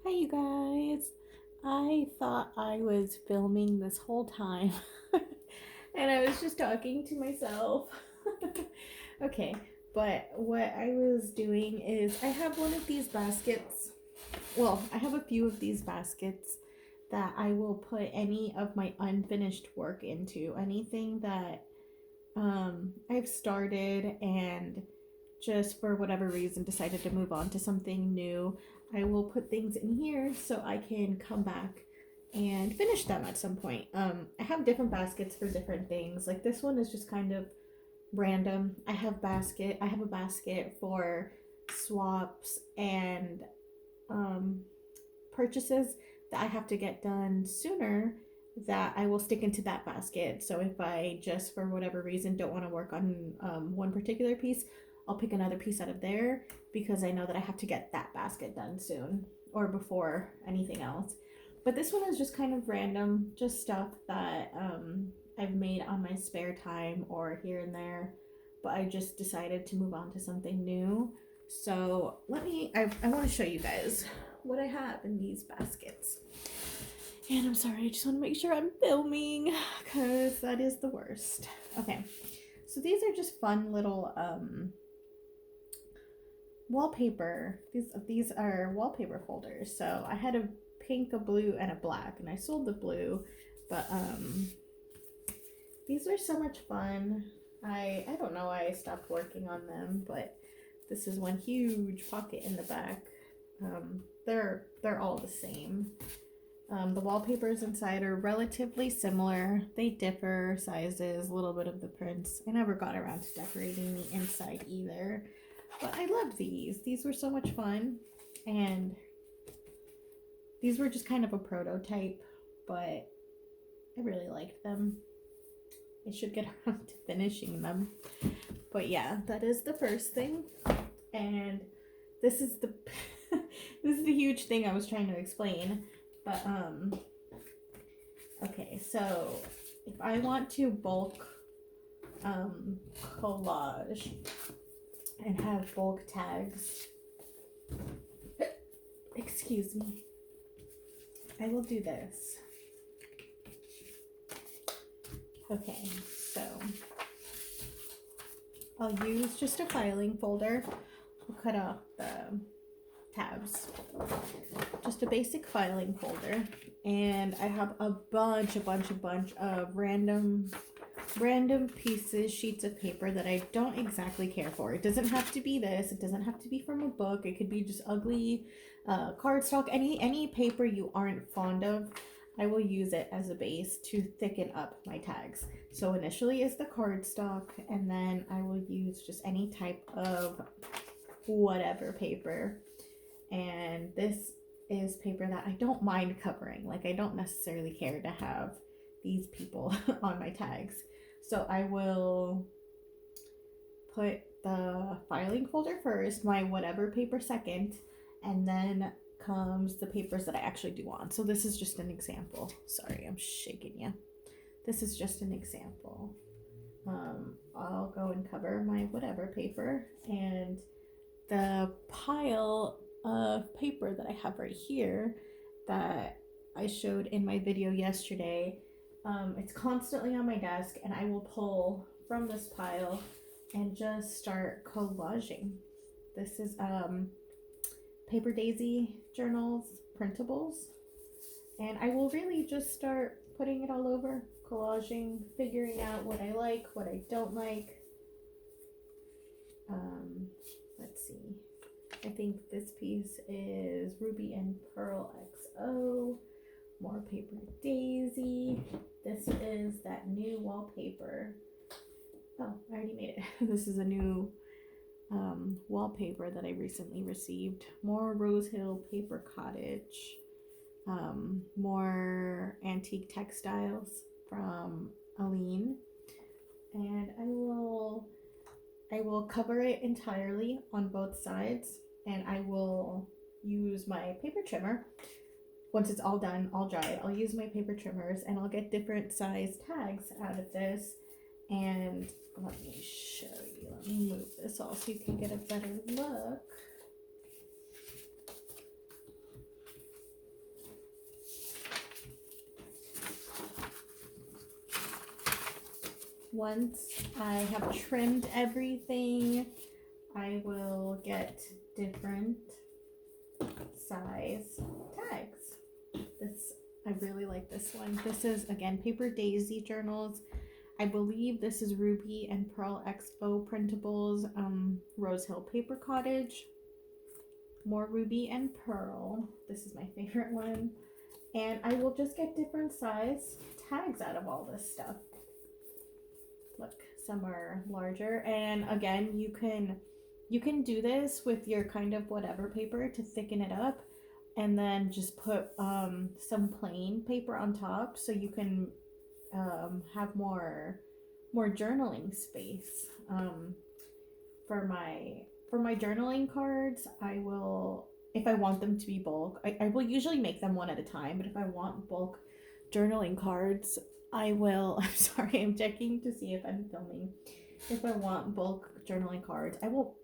Hi, you guys. I thought I was filming this whole time and I was just talking to myself. Okay, but what I was doing is I have one of these baskets. Well, I have a few of these baskets that I will put any of my unfinished work into. Anything that I've started and just for whatever reason decided to move on to something new, I will put things in here so I can come back and finish them at some point. I have different baskets for different things. Like this one is just kind of random. I have a basket for swaps and um purchases that I have to get done sooner that I will stick into that basket. So if I just for whatever reason don't want to work on one particular piece, I'll pick another piece out of there because I know that I have to get that basket done soon or before anything else. But this one is just kind of random, just stuff that I've made on my spare time or here and there. But I just decided to move on to something new. So I want to show you guys what I have in these baskets. And I'm sorry, I just want to make sure I'm filming because that is the worst. Okay, so these are just fun little wallpaper. These are wallpaper folders. So I had a pink, a blue, and a black, and I sold the blue, but these are so much fun. I don't know why I stopped working on them, but this is one huge pocket in the back. They're all the same. The wallpapers inside are relatively similar. They differ sizes, a little bit of the prints. I never got around to decorating the inside either, but I loved these. These were so much fun, and these were just kind of a prototype, but I really liked them. I should get around to finishing them. But yeah, that is the first thing. And this is the this is the huge thing I was trying to explain. But okay, so if I want to bulk collage and have bulk tags, excuse me, I will do this. Okay, so I'll use just a filing folder. I'll cut off the tabs. Just a basic filing folder. And I have a bunch of random pieces, sheets of paper that I don't exactly care for. It doesn't have to be this. It doesn't have to be from a book. It could be just ugly cardstock. Any paper you aren't fond of, I will use it as a base to thicken up my tags. So initially is the cardstock, and then I will use just any type of whatever paper. And this is paper that I don't mind covering. Like I don't necessarily care to have these people on my tags. So I will put the filing folder first, my whatever paper second, and then comes the papers that I actually do want. So this is just an example. Sorry, I'm shaking you. This is just an example. I'll go and cover my whatever paper, and the pile of paper that I have right here that I showed in my video yesterday, it's constantly on my desk, and I will pull from this pile and just start collaging. This is Paper Daisy journals, printables, and I will really just start putting it all over, collaging, figuring out what I like, what I don't like. Let's see. I think this piece is Ruby and Pearl XO. More Paper Daisy. This is that new wallpaper. Oh, I already made it. This is a new wallpaper that I recently received. More Rose Hill Paper Cottage. More antique textiles from Aline. And I will cover it entirely on both sides, and I will use my paper trimmer. Once it's all done, all dry, I'll use my paper trimmers, and I'll get different size tags out of this. And let me show you. Let me move this all so you can get a better look. once I have trimmed everything, I will get different size tags. I really like this one. This is, again, Paper Daisy journals. I believe this is Ruby and Pearl XO printables, Rose Hill Paper Cottage. More Ruby and Pearl. This is my favorite one. And I will just get different size tags out of all this stuff. Look, some are larger. And again, you can do this with your kind of whatever paper to thicken it up, and then just put some plain paper on top so you can have more journaling space. For my journaling cards, I will, if I want them to be bulk, I will usually make them one at a time, but if I want bulk journaling cards, I will, I'm sorry, I'm checking to see if I'm filming. If I want bulk journaling cards, I will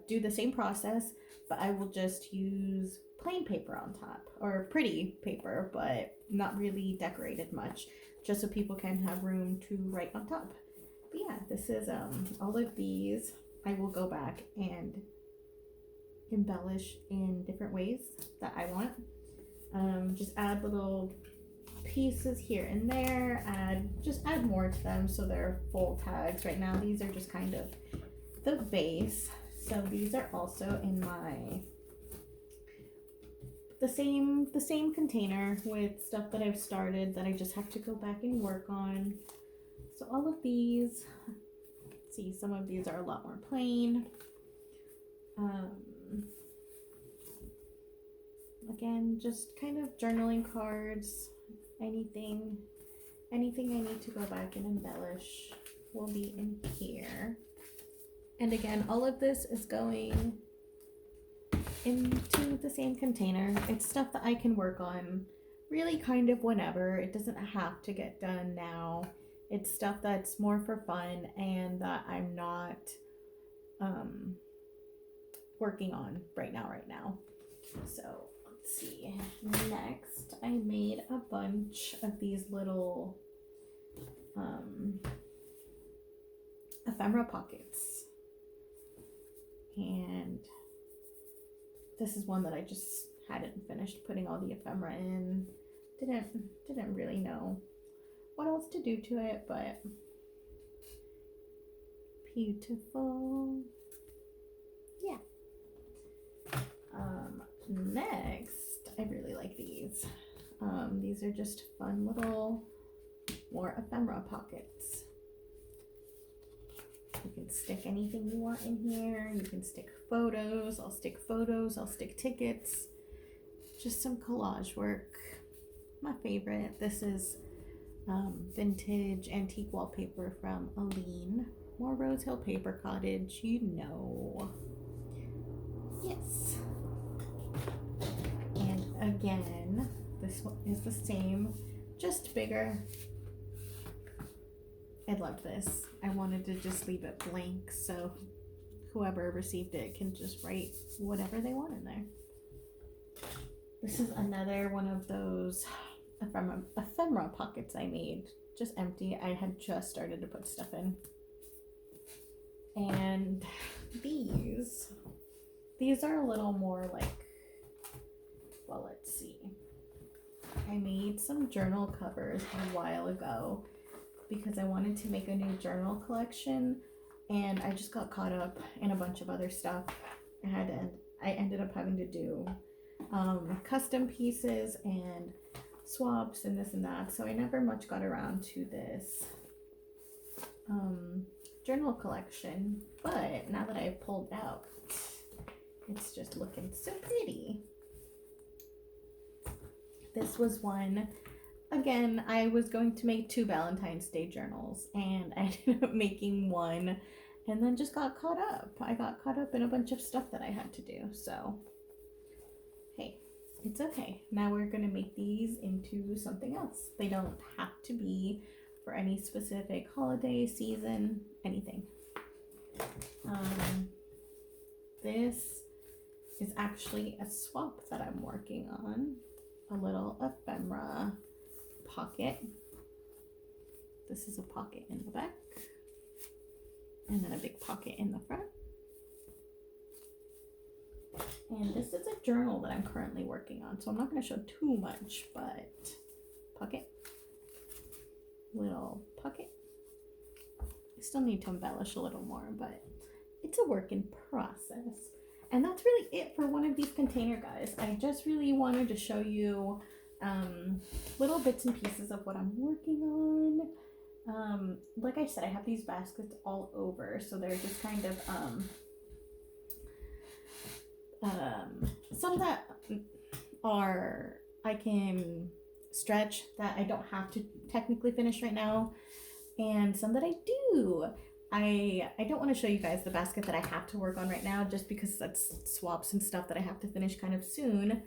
do the same process, but I will just use plain paper on top, or pretty paper, but not really decorated much, just so people can have room to write on top. But yeah, this is all of these. I will go back and embellish in different ways that I want. Just add little pieces here and there, just add more to them so they're full tags. Right now these are just kind of the base, so these are also in the same container with stuff that I've started that I just have to go back and work on. So all of these, see, some of these are a lot more plain. Again, just kind of journaling cards. Anything I need to go back and embellish will be in here. And again, all of this is going into the same container. It's stuff that I can work on really kind of whenever. It doesn't have to get done now. It's stuff that's more for fun and that I'm not working on right now. So let's see. Next, I made a bunch of these little ephemera pockets. And this is one that I just hadn't finished putting all the ephemera in. Didn't really know what else to do to it, but beautiful. Yeah. Next, I really like these. These are just fun little more ephemera pockets. You can stick anything you want in here. You can stick photos. I'll stick photos. I'll stick tickets. Just some collage work. My favorite. This is vintage antique wallpaper from Aline. More Rose Hill Paper Cottage. You know. Yes. And again, this one is the same, just bigger. I love this. I wanted to just leave it blank so whoever received it can just write whatever they want in there. This is another one of those ephemera pockets I made. Just empty. I had just started to put stuff in. And these are a little more like, well, let's see. I made some journal covers a while ago because I wanted to make a new journal collection, and I just got caught up in a bunch of other stuff. I ended up having to do custom pieces and swaps and this and that, so I never much got around to this journal collection. But now that I've pulled out, it's just looking so pretty. This was one. Again, I was going to make 2 Valentine's Day journals, and I ended up making one and then just got caught up. I got caught up in a bunch of stuff that I had to do, so hey, it's okay. Now we're going to make these into something else. They don't have to be for any specific holiday, season, anything. This is actually a swap that I'm working on. A little ephemera pocket. This is a pocket in the back. And then a big pocket in the front. And this is a journal that I'm currently working on, so I'm not going to show too much, but pocket, little pocket. I still need to embellish a little more, but it's a work in process. And that's really it for one of these container guys. I just really wanted to show you little bits and pieces of what I'm working on. Like I said, I have these baskets all over, so they're just kind of some that are I can stretch that I don't have to technically finish right now, and some that I do. I don't want to show you guys the basket that I have to work on right now just because that's swaps and stuff that I have to finish kind of soon.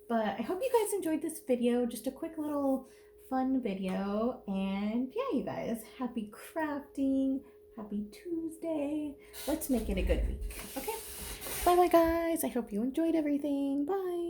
But I hope you guys enjoyed this video, just a quick little fun video. And yeah, you guys, happy crafting, happy Tuesday. Let's make it a good week, okay? Bye bye guys, I hope you enjoyed everything. Bye.